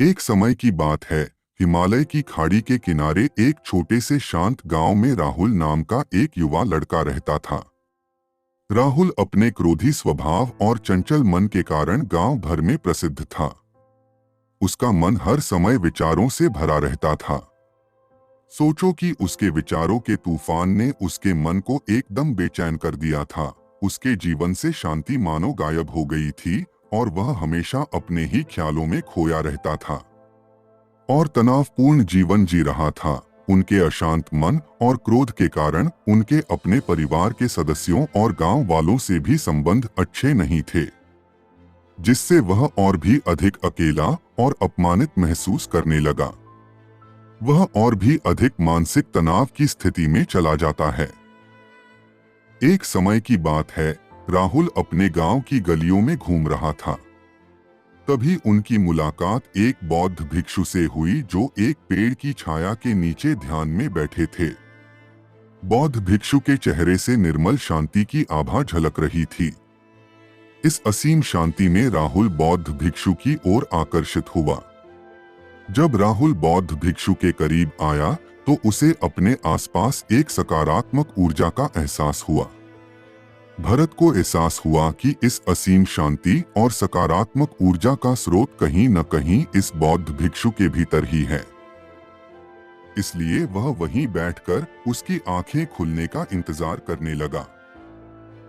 एक समय की बात है। हिमालय की खाड़ी के किनारे एक छोटे से शांत गांव में राहुल नाम का एक युवा लड़का रहता था। राहुल अपने क्रोधी स्वभाव और चंचल मन के कारण गांव भर में प्रसिद्ध था। उसका मन हर समय विचारों से भरा रहता था। सोचो कि उसके विचारों के तूफान ने उसके मन को एकदम बेचैन कर दिया था। उसके जीवन से शांति मानो गायब हो गई थी और वह हमेशा अपने ही ख्यालों में खोया रहता था और तनावपूर्ण जीवन जी रहा था। उनके अशांत मन और क्रोध के कारण उनके अपने परिवार के सदस्यों और गांव वालों से भी संबंध अच्छे नहीं थे, जिससे वह और भी अधिक अकेला और अपमानित महसूस करने लगा। वह और भी अधिक मानसिक तनाव की स्थिति में चला जाता है। एक समय की बात है, राहुल अपने गांव की गलियों में घूम रहा था। तभी उनकी मुलाकात एक बौद्ध भिक्षु से हुई जो एक पेड़ की छाया के नीचे ध्यान में बैठे थे। बौद्ध भिक्षु के चेहरे से निर्मल शांति की आभा झलक रही थी। इस असीम शांति में राहुल बौद्ध भिक्षु की ओर आकर्षित हुआ। जब राहुल बौद्ध भिक्षु के करीब आया तो उसे अपने आसपास एक सकारात्मक ऊर्जा का एहसास हुआ। भरत को एहसास हुआ कि इस असीम शांति और सकारात्मक ऊर्जा का स्रोत कहीं न कहीं इस बौद्ध भिक्षु के भीतर ही है। इसलिए वह वहीं बैठकर उसकी आंखें खुलने का इंतजार करने लगा।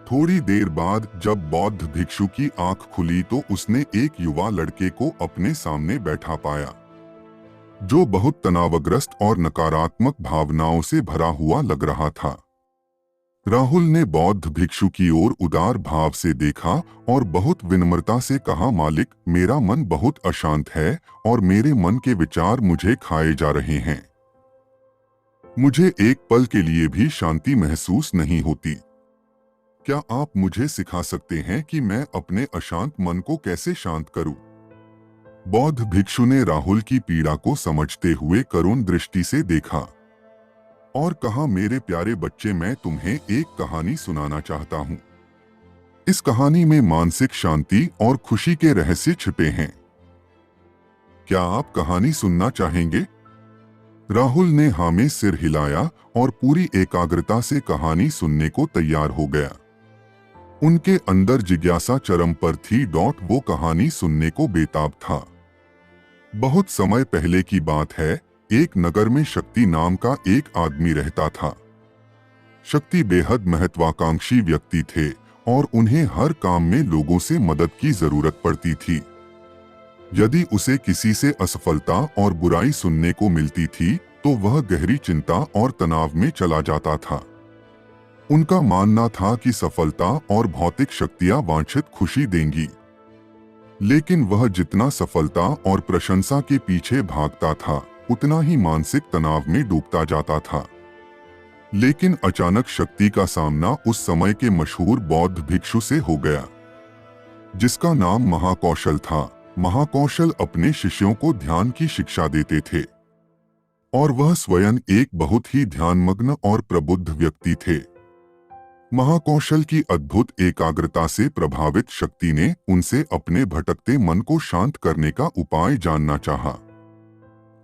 थोड़ी देर बाद जब बौद्ध भिक्षु की आंख खुली तो उसने एक युवा लड़के को अपने सामने बैठा पाया, जो बहुत तनावग्रस्त और नकारात्मक भावनाओं से भरा हुआ लग रहा था। राहुल ने बौद्ध भिक्षु की ओर उदार भाव से देखा और बहुत विनम्रता से कहा, मालिक, मेरा मन बहुत अशांत है और मेरे मन के विचार मुझे खाए जा रहे हैं। मुझे एक पल के लिए भी शांति महसूस नहीं होती। क्या आप मुझे सिखा सकते हैं कि मैं अपने अशांत मन को कैसे शांत करूं? बौद्ध भिक्षु ने राहुल की पीड़ा को समझते हुए करुण दृष्टि से देखा और कहा, मेरे प्यारे बच्चे, मैं तुम्हें एक कहानी सुनाना चाहता हूँ। इस कहानी में मानसिक शांति और खुशी के रहस्य छिपे हैं। क्या आप कहानी सुनना चाहेंगे? राहुल ने हाँ में सिर हिलाया और पूरी एकाग्रता से कहानी सुनने को तैयार हो गया। उनके अंदर जिज्ञासा चरम पर थी। वो कहानी सुनने को बेताब था। बहुत समय पहले की बात है। एक नगर में शक्ति नाम का एक आदमी रहता था। शक्ति बेहद महत्वाकांक्षी व्यक्ति थे और उन्हें हर काम में लोगों से मदद की जरूरत पड़ती थी। यदि उसे किसी से असफलता और बुराई सुनने को मिलती थी तो वह गहरी चिंता और तनाव में चला जाता था। उनका मानना था कि सफलता और भौतिक शक्तियां वांछित खुशी देंगी, लेकिन वह जितना सफलता और प्रशंसा के पीछे भागता था उतना ही मानसिक तनाव में डूबता जाता था। लेकिन अचानक शक्ति का सामना उस समय के मशहूर बौद्ध भिक्षु से हो गया, जिसका नाम महाकौशल था। महाकौशल अपने शिष्यों को ध्यान की शिक्षा देते थे और वह स्वयं एक बहुत ही ध्यानमग्न और प्रबुद्ध व्यक्ति थे। महाकौशल की अद्भुत एकाग्रता से प्रभावित शक्ति ने उनसे अपने भटकते मन को शांत करने का उपाय जानना चाहा।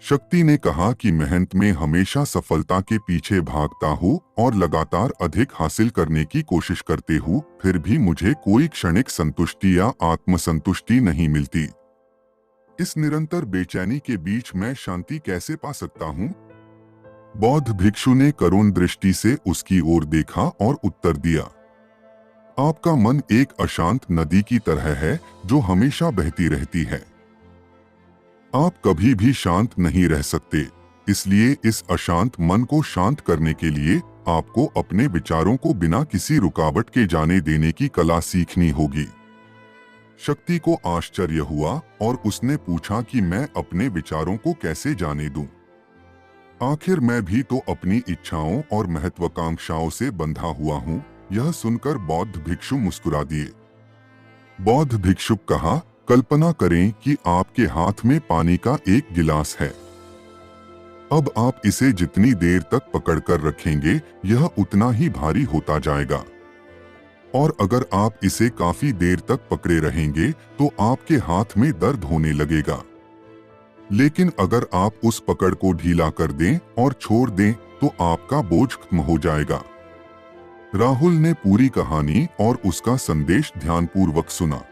शक्ति ने कहा कि मेहनत में हमेशा सफलता के पीछे भागता हूँ और लगातार अधिक हासिल करने की कोशिश करते हूँ, फिर भी मुझे कोई क्षणिक संतुष्टि या आत्मसंतुष्टि नहीं मिलती। इस निरंतर बेचैनी के बीच मैं शांति कैसे पा सकता हूँ? बौद्ध भिक्षु ने करुण दृष्टि से उसकी ओर देखा और उत्तर दिया, आपका मन एक अशांत नदी की तरह है जो हमेशा बहती रहती है। आप कभी भी शांत नहीं रह सकते। इसलिए इस अशांत मन को शांत करने के लिए आपको अपने विचारों को बिना किसी रुकावट के जाने देने की कला सीखनी होगी। शक्ति को आश्चर्य हुआ और उसने पूछा कि मैं अपने विचारों को कैसे जाने दूं? आखिर मैं भी तो अपनी इच्छाओं और महत्वाकांक्षाओं से बंधा हुआ हूँ। यह सुनकर बौद्ध भिक्षु मुस्कुरा दिए। बौद्ध भिक्षुक कहा, कल्पना करें कि आपके हाथ में पानी का एक गिलास है। अब आप इसे जितनी देर तक पकड़कर रखेंगे यह उतना ही भारी होता जाएगा, और अगर आप इसे काफी देर तक पकड़े रहेंगे तो आपके हाथ में दर्द होने लगेगा। लेकिन अगर आप उस पकड़ को ढीला कर दें और छोड़ दें तो आपका बोझ खत्म हो जाएगा। राहुल ने पूरी कहानी और उसका संदेश ध्यानपूर्वक सुना।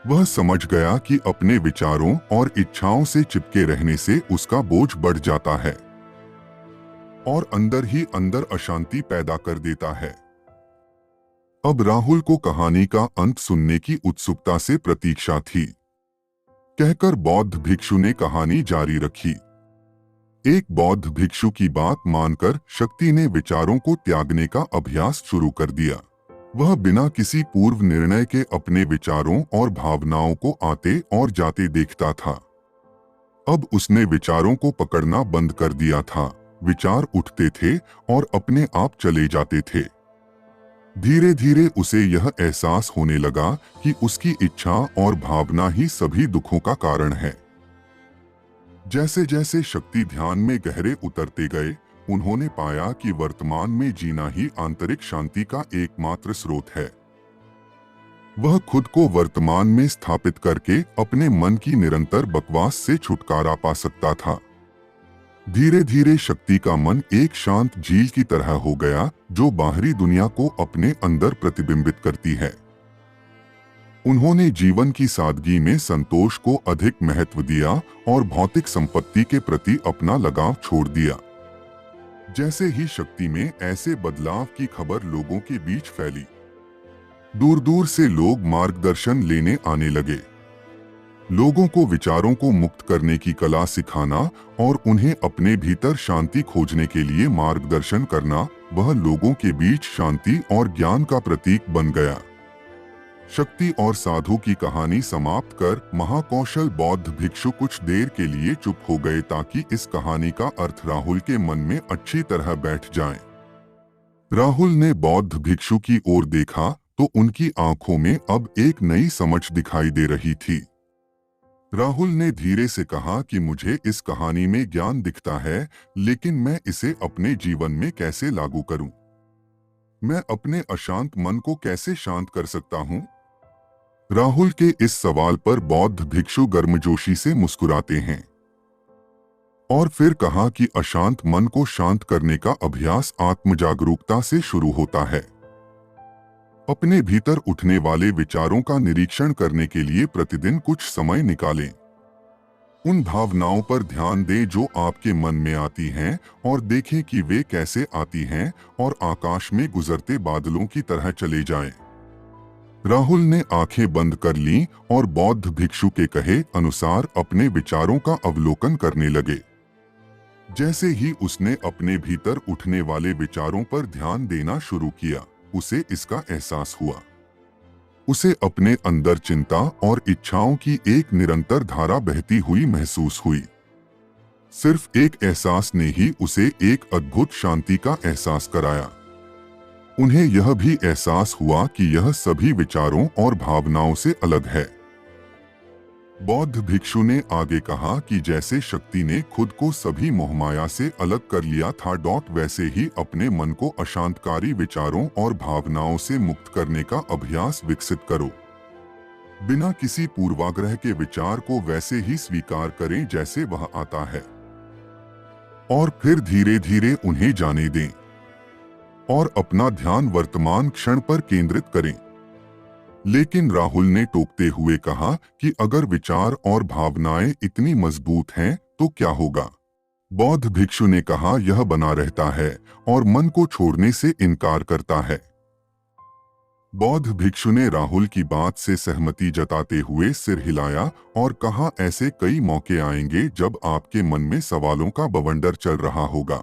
वह समझ गया कि अपने विचारों और इच्छाओं से चिपके रहने से उसका बोझ बढ़ जाता है और अंदर ही अंदर अशांति पैदा कर देता है। अब राहुल को कहानी का अंत सुनने की उत्सुकता से प्रतीक्षा थी। कहकर बौद्ध भिक्षु ने कहानी जारी रखी। एक बौद्ध भिक्षु की बात मानकर शक्ति ने विचारों को त्यागने का अभ्यास शुरू कर दिया। वह बिना किसी पूर्व निर्णय के अपने विचारों और भावनाओं को आते और जाते देखता था। अब उसने विचारों को पकड़ना बंद कर दिया था। विचार उठते थे और अपने आप चले जाते थे। धीरे धीरे उसे यह एहसास होने लगा कि उसकी इच्छा और भावना ही सभी दुखों का कारण है। जैसे जैसे शक्ति ध्यान में गहरे उतरते गए, उन्होंने पाया कि वर्तमान में जीना ही आंतरिक शांति का एकमात्र स्रोत है। वह खुद को वर्तमान में स्थापित करके अपने मन की निरंतर बकवास से छुटकारा पा सकता था। धीरे धीरे शक्ति का मन एक शांत झील की तरह हो गया, जो बाहरी दुनिया को अपने अंदर प्रतिबिंबित करती है। उन्होंने जीवन की सादगी में संतोष को अधिक महत्व दिया और भौतिक संपत्ति के प्रति अपना लगाव छोड़ दिया। जैसे ही शक्ति में ऐसे बदलाव की खबर लोगों के बीच फैली, दूर दूर से लोग मार्गदर्शन लेने आने लगे। लोगों को विचारों को मुक्त करने की कला सिखाना और उन्हें अपने भीतर शांति खोजने के लिए मार्गदर्शन करना, वह लोगों के बीच शांति और ज्ञान का प्रतीक बन गया। शक्ति और साधु की कहानी समाप्त कर महाकौशल बौद्ध भिक्षु कुछ देर के लिए चुप हो गए ताकि इस कहानी का अर्थ राहुल के मन में अच्छी तरह बैठ जाए। राहुल ने बौद्ध भिक्षु की ओर देखा तो उनकी आंखों में अब एक नई समझ दिखाई दे रही थी। राहुल ने धीरे से कहा कि मुझे इस कहानी में ज्ञान दिखता है, लेकिन मैं इसे अपने जीवन में कैसे लागू करूं? मैं अपने अशांत मन को कैसे शांत कर सकता हूं? राहुल के इस सवाल पर बौद्ध भिक्षु गर्मजोशी से मुस्कुराते हैं और फिर कहा कि अशांत मन को शांत करने का अभ्यास आत्मजागरूकता से शुरू होता है। अपने भीतर उठने वाले विचारों का निरीक्षण करने के लिए प्रतिदिन कुछ समय निकालें। उन भावनाओं पर ध्यान दें जो आपके मन में आती हैं और देखें कि वे कैसे आती हैं और आकाश में गुजरते बादलों की तरह चले जाएं। राहुल ने आंखें बंद कर लीं और बौद्ध भिक्षु के कहे अनुसार अपने विचारों का अवलोकन करने लगे। जैसे ही उसने अपने भीतर उठने वाले विचारों पर ध्यान देना शुरू किया, उसे इसका एहसास हुआ। उसे अपने अंदर चिंता और इच्छाओं की एक निरंतर धारा बहती हुई महसूस हुई। सिर्फ एक एहसास ने ही उसे एक अद्भुत शांति का एहसास कराया। उन्हें यह भी एहसास हुआ कि यह सभी विचारों और भावनाओं से अलग है। बौद्ध भिक्षु ने आगे कहा कि जैसे शक्ति ने खुद को सभी मोहमाया से अलग कर लिया था, वैसे ही अपने मन को अशांतकारी विचारों और भावनाओं से मुक्त करने का अभ्यास विकसित करो। बिना किसी पूर्वाग्रह के विचार को वैसे ही स्वीकार करें जैसे वह आता है और फिर धीरे धीरे उन्हें जाने दें और अपना ध्यान वर्तमान क्षण पर केंद्रित करें। लेकिन राहुल ने टोकते हुए कहा कि अगर विचार और भावनाएं इतनी मजबूत हैं तो क्या होगा? बौद्ध भिक्षु ने कहा यह बना रहता है और मन को छोड़ने से इनकार करता है। बौद्ध भिक्षु ने राहुल की बात से सहमति जताते हुए सिर हिलाया और कहा ऐसे कई मौके आएंगे जब आपके मन में सवालों का बवंडर चल रहा होगा।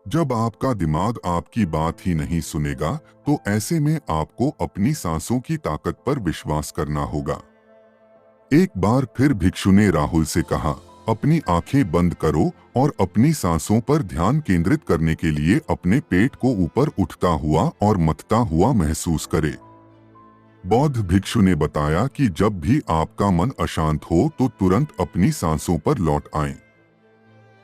जब आपका दिमाग आपकी बात ही नहीं सुनेगा तो ऐसे में आपको अपनी सांसों की ताकत पर विश्वास करना होगा। एक बार फिर भिक्षु ने राहुल से कहा अपनी आंखें बंद करो और अपनी सांसों पर ध्यान केंद्रित करने के लिए अपने पेट को ऊपर उठता हुआ और मथता हुआ महसूस करे। बौद्ध भिक्षु ने बताया कि जब भी आपका मन अशांत हो तो तुरंत अपनी सांसों पर लौट आएं।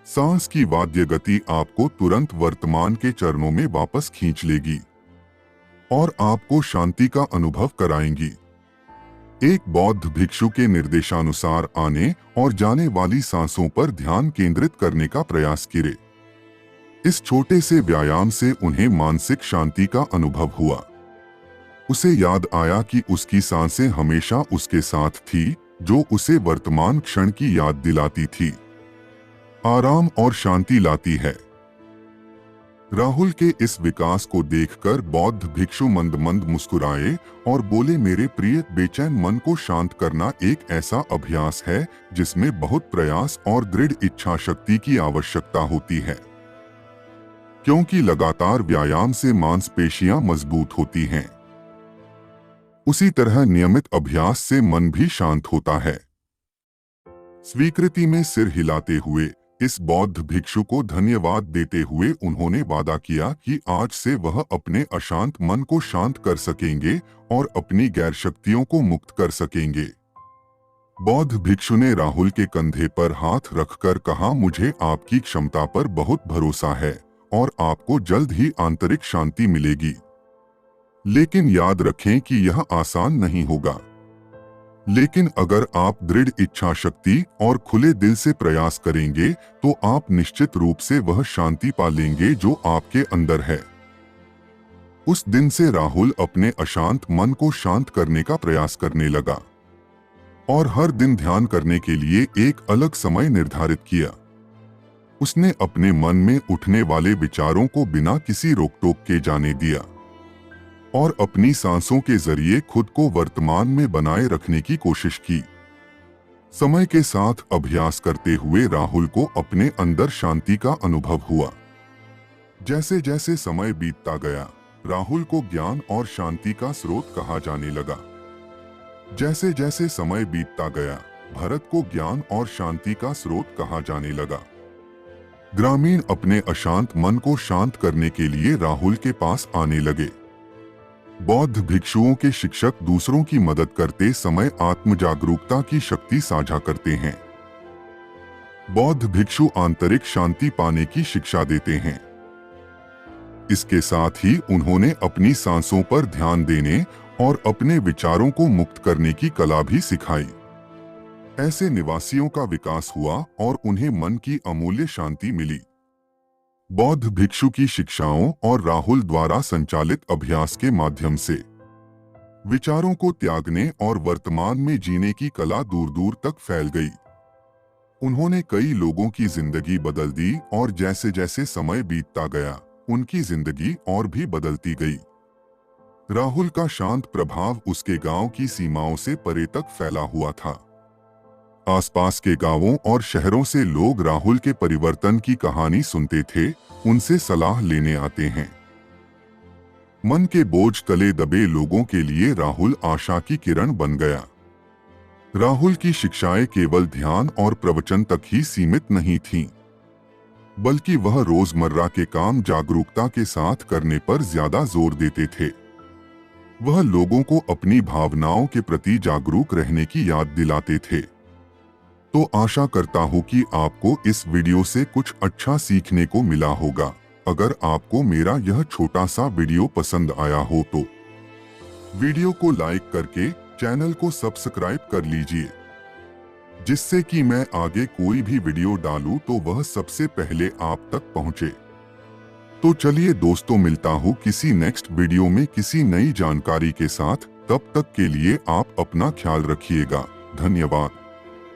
सांस की वाद्य गति आपको तुरंत वर्तमान के चरणों में वापस खींच लेगी और आपको शांति का अनुभव कराएंगी। एक बौद्ध भिक्षु के निर्देशानुसार आने और जाने वाली सांसों पर ध्यान केंद्रित करने का प्रयास करे। इस छोटे से व्यायाम से उन्हें मानसिक शांति का अनुभव हुआ। उसे याद आया कि उसकी सांसें हमेशा उसके साथ थी, जो उसे वर्तमान क्षण की याद दिलाती थी, आराम और शांति लाती है। राहुल के इस विकास को देखकर बौद्ध भिक्षु मंद मंद मुस्कुराए और बोले, मेरे प्रिय, बेचैन मन को शांत करना एक ऐसा अभ्यास है जिसमें बहुत प्रयास और दृढ़ इच्छा शक्ति की आवश्यकता होती है, क्योंकि लगातार व्यायाम से मांसपेशियां मजबूत होती हैं। उसी तरह नियमित अभ्यास से मन भी शांत होता है। स्वीकृति में सिर हिलाते हुए इस बौद्ध भिक्षु को धन्यवाद देते हुए उन्होंने वादा किया कि आज से वह अपने अशांत मन को शांत कर सकेंगे और अपनी गैर शक्तियों को मुक्त कर सकेंगे। बौद्ध भिक्षु ने राहुल के कंधे पर हाथ रखकर कहा, मुझे आपकी क्षमता पर बहुत भरोसा है और आपको जल्द ही आंतरिक शांति मिलेगी। लेकिन याद रखें कि यह आसान नहीं होगा। लेकिन अगर आप दृढ़ इच्छा शक्ति और खुले दिल से प्रयास करेंगे तो आप निश्चित रूप से वह शांति पा लेंगे जो आपके अंदर है। उस दिन से राहुल अपने अशांत मन को शांत करने का प्रयास करने लगा और हर दिन ध्यान करने के लिए एक अलग समय निर्धारित किया। उसने अपने मन में उठने वाले विचारों को बिना किसी रोक-टोक के जाने दिया और अपनी सांसों के जरिए खुद को वर्तमान में बनाए रखने की कोशिश की। समय के साथ अभ्यास करते हुए राहुल को अपने अंदर शांति का अनुभव हुआ। जैसे जैसे समय बीतता गया, राहुल को ज्ञान और शांति का स्रोत कहा जाने लगा। जैसे जैसे समय बीतता गया, भरत को ज्ञान और शांति का स्रोत कहा जाने लगा। ग्रामीण अपने अशांत मन को शांत करने के लिए राहुल के पास आने लगे। बौद्ध भिक्षुओं के शिक्षक दूसरों की मदद करते समय आत्म जागरूकता की शक्ति साझा करते हैं। बौद्ध भिक्षु आंतरिक शांति पाने की शिक्षा देते हैं। इसके साथ ही उन्होंने अपनी सांसों पर ध्यान देने और अपने विचारों को मुक्त करने की कला भी सिखाई। ऐसे निवासियों का विकास हुआ और उन्हें मन की अमूल्य शांति मिली। बौद्ध भिक्षु की शिक्षाओं और राहुल द्वारा संचालित अभ्यास के माध्यम से विचारों को त्यागने और वर्तमान में जीने की कला दूर दूर तक फैल गई। उन्होंने कई लोगों की जिंदगी बदल दी और जैसे जैसे समय बीतता गया, उनकी जिंदगी और भी बदलती गई। राहुल का शांत प्रभाव उसके गांव की सीमाओं से परे तक फैला हुआ था। आसपास के गांवों और शहरों से लोग राहुल के परिवर्तन की कहानी सुनते थे, उनसे सलाह लेने आते हैं। मन के बोझ तले दबे लोगों के लिए राहुल आशा की किरण बन गया। राहुल की शिक्षाएं केवल ध्यान और प्रवचन तक ही सीमित नहीं थीं, बल्कि वह रोजमर्रा के काम जागरूकता के साथ करने पर ज्यादा जोर देते थे। वह लोगों को अपनी भावनाओं के प्रति जागरूक रहने की याद दिलाते थे। तो आशा करता हूं कि आपको इस वीडियो से कुछ अच्छा सीखने को मिला होगा। अगर आपको मेरा यह छोटा सा वीडियो पसंद आया हो तो वीडियो को लाइक करके चैनल को सब्सक्राइब कर लीजिए, जिससे कि मैं आगे कोई भी वीडियो डालूं तो वह सबसे पहले आप तक पहुंचे। तो चलिए दोस्तों, मिलता हूं किसी नेक्स्ट वीडियो में किसी नई जानकारी के साथ। तब तक के लिए आप अपना ख्याल रखिएगा। धन्यवाद।